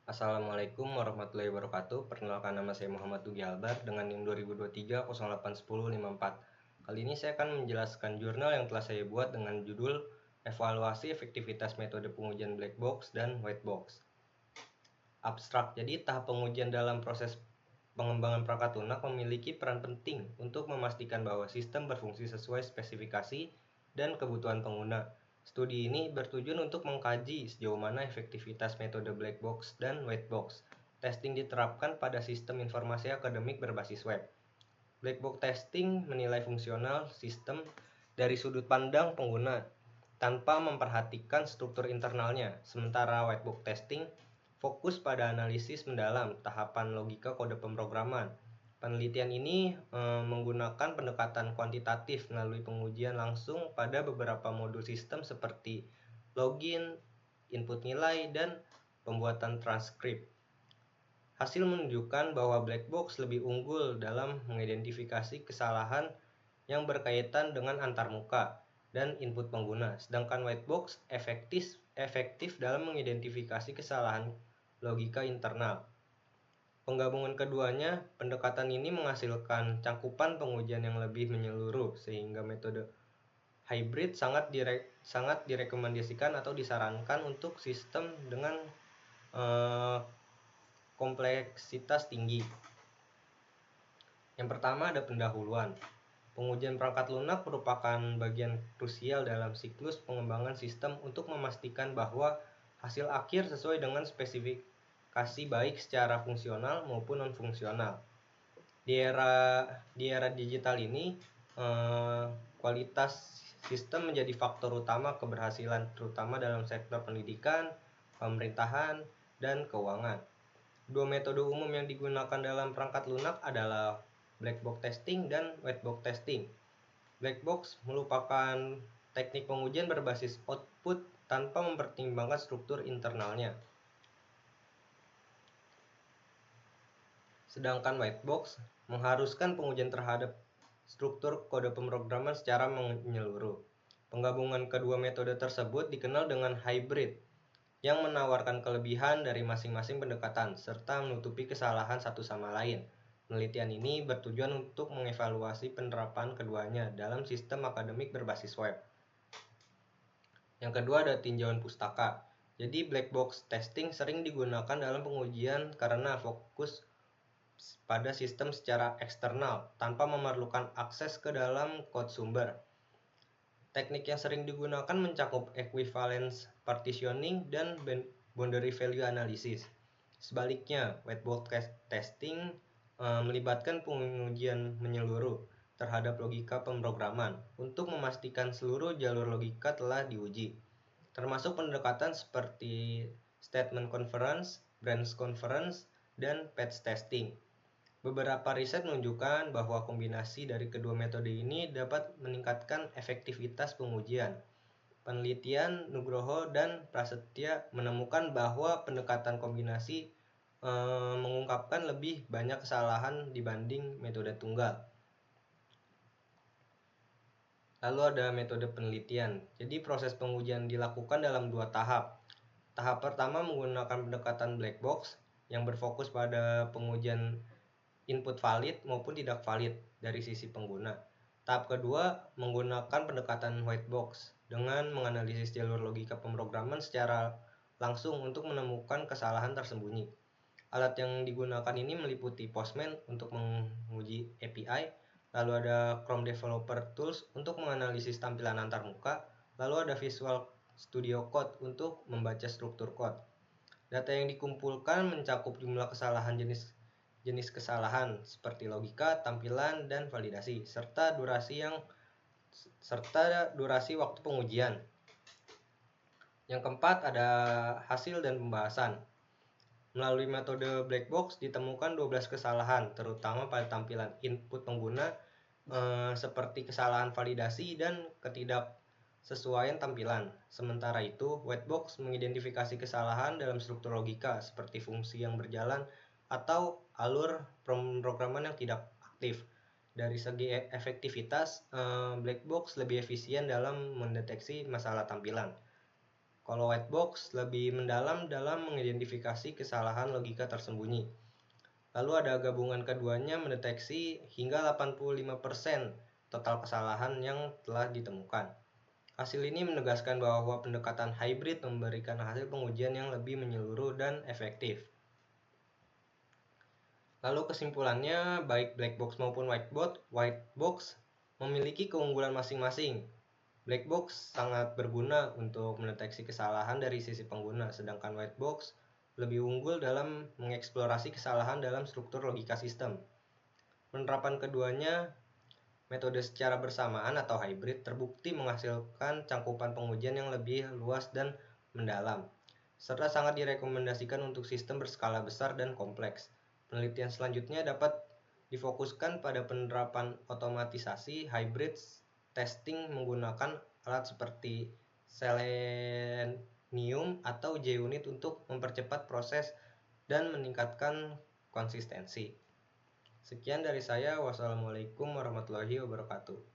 Assalamualaikum warahmatullahi wabarakatuh. Perkenalkan, nama saya Muhammad Dugi Albar dengan NIM 2023-081054. Kali ini saya akan menjelaskan jurnal yang telah saya buat dengan judul Evaluasi Efektivitas Metode Pengujian Black Box dan White Box. Abstrak. Jadi tahap pengujian dalam proses pengembangan perangkat lunak memiliki peran penting untuk memastikan bahwa sistem berfungsi sesuai spesifikasi dan kebutuhan pengguna. Studi ini bertujuan untuk mengkaji sejauh mana efektivitas metode black box dan white box testing diterapkan pada sistem informasi akademik berbasis web. Black box testing menilai fungsional sistem dari sudut pandang pengguna tanpa memperhatikan struktur internalnya, sementara white box testing fokus pada analisis mendalam tahapan logika kode pemrograman. Penelitian ini menggunakan pendekatan kuantitatif melalui pengujian langsung pada beberapa modul sistem seperti login, input nilai, dan pembuatan transkrip. Hasil menunjukkan bahwa black box lebih unggul dalam mengidentifikasi kesalahan yang berkaitan dengan antarmuka dan input pengguna, sedangkan white box efektif dalam mengidentifikasi kesalahan logika internal. Penggabungan keduanya, pendekatan ini menghasilkan cakupan pengujian yang lebih menyeluruh, sehingga metode hybrid sangat direkomendasikan atau disarankan untuk sistem dengan kompleksitas tinggi. Yang pertama ada pendahuluan. Pengujian perangkat lunak merupakan bagian krusial dalam siklus pengembangan sistem untuk memastikan bahwa hasil akhir sesuai dengan spesifikasi baik secara fungsional maupun non-fungsional. Di era digital ini, kualitas sistem menjadi faktor utama keberhasilan, terutama dalam sektor pendidikan, pemerintahan, dan keuangan. Dua metode umum yang digunakan dalam perangkat lunak adalah black box testing dan white box testing. Black box merupakan teknik pengujian berbasis output tanpa mempertimbangkan struktur internalnya. Sedangkan white box mengharuskan pengujian terhadap struktur kode pemrograman secara menyeluruh. Penggabungan kedua metode tersebut dikenal dengan hybrid, yang menawarkan kelebihan dari masing-masing pendekatan serta menutupi kesalahan satu sama lain. Penelitian ini bertujuan untuk mengevaluasi penerapan keduanya dalam sistem akademik berbasis web. Yang kedua ada tinjauan pustaka. Jadi black box testing sering digunakan dalam pengujian karena fokus pada sistem secara eksternal tanpa memerlukan akses ke dalam kode sumber. Teknik yang sering digunakan mencakup equivalence partitioning dan boundary value analysis. Sebaliknya, white box testing melibatkan pengujian menyeluruh terhadap logika pemrograman untuk memastikan seluruh jalur logika telah diuji, termasuk pendekatan seperti statement conference, branch conference, dan patch testing. Beberapa riset menunjukkan bahwa kombinasi dari kedua metode ini dapat meningkatkan efektivitas pengujian. Penelitian Nugroho dan Prasetya menemukan bahwa pendekatan kombinasi mengungkapkan lebih banyak kesalahan dibanding metode tunggal. Lalu ada metode penelitian. Jadi proses pengujian dilakukan dalam dua tahap. Tahap pertama menggunakan pendekatan black box yang berfokus pada pengujian input valid maupun tidak valid dari sisi pengguna. Tahap kedua menggunakan pendekatan white box dengan menganalisis jalur logika pemrograman secara langsung untuk menemukan kesalahan tersembunyi. Alat yang digunakan ini meliputi Postman untuk menguji API, lalu ada Chrome Developer Tools untuk menganalisis tampilan antarmuka, lalu ada Visual Studio Code untuk membaca struktur kode. Data yang dikumpulkan mencakup jumlah kesalahan jenis kesalahan seperti logika, tampilan, dan validasi, serta durasi waktu pengujian. Yang keempat ada hasil dan pembahasan. Melalui metode black box ditemukan 12 kesalahan, terutama pada tampilan input pengguna seperti kesalahan validasi dan ketidaksesuaian tampilan. Sementara itu, white box mengidentifikasi kesalahan dalam struktur logika seperti fungsi yang berjalan atau alur pemrograman yang tidak aktif. Dari segi efektivitas, black box lebih efisien dalam mendeteksi masalah tampilan. Kalau white box lebih mendalam dalam mengidentifikasi kesalahan logika tersembunyi. Lalu ada gabungan keduanya mendeteksi hingga 85% total kesalahan yang telah ditemukan. Hasil ini menegaskan bahwa pendekatan hybrid memberikan hasil pengujian yang lebih menyeluruh dan efektif. Lalu kesimpulannya, baik black box maupun white box memiliki keunggulan masing-masing. Black box sangat berguna untuk mendeteksi kesalahan dari sisi pengguna, sedangkan white box lebih unggul dalam mengeksplorasi kesalahan dalam struktur logika sistem. Penerapan keduanya metode secara bersamaan atau hybrid terbukti menghasilkan cangkupan pengujian yang lebih luas dan mendalam, serta sangat direkomendasikan untuk sistem berskala besar dan kompleks. Penelitian selanjutnya dapat difokuskan pada penerapan otomatisasi hybrid testing menggunakan alat seperti Selenium atau JUnit untuk mempercepat proses dan meningkatkan konsistensi. Sekian dari saya. Wassalamualaikum warahmatullahi wabarakatuh.